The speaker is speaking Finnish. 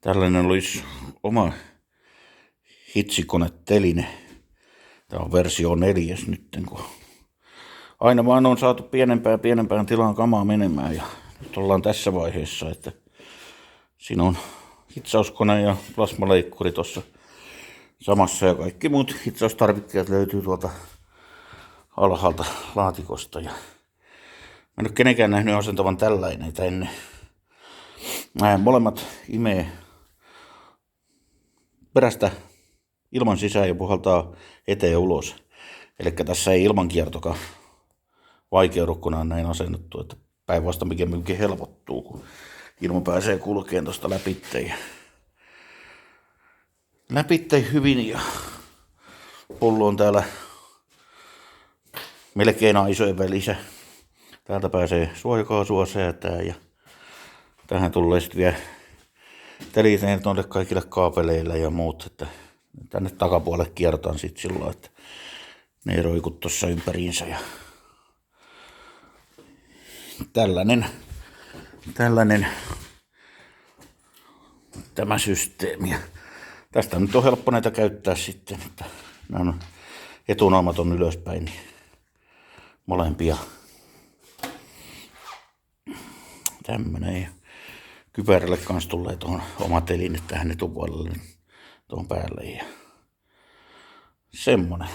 Tällainen olisi oma hitsikoneteline. Tämä on versio 4 nyt, kun aina vaan on saatu pienempään tilaan kamaa menemään. Ja nyt ollaan tässä vaiheessa, että siinä on hitsauskone ja plasmaleikkuri tuossa samassa ja kaikki muut hitsaustarvikkeet löytyy tuolta alhaalta laatikosta. Ja mä en ole kenenkään nähnyt asentavan tällainen ennen. Nämä molemmat imee perästä ilman sisään ja puhaltaa eteen ja ulos. Eli tässä ei ilmankiertokaan vaikeudu, kun on näin asennettu, että päinvastoin pikemminkin helpottuu, kun ilma pääsee kulkeen tuosta läpitte hyvin ja pullo on täällä melkein aisojen välissä. Täältä pääsee suojakaasua säätää ja tähän tulee sitten vielä telineet noille kaikille kaapeleille ja muut, että tänne takapuolelle kiertaan sitten sillä, että ne ei roiku tuossa ympäriinsä. Ja tällainen tämä systeemi. Ja tästä nyt on helppo näitä käyttää sitten, että nämä on etunaamat on ylöspäin, niin molempia. Tämmönen ja kypärälle kanssa tulee tuohon oma teline tähän etupuolelle tuohon päälle ja semmonen.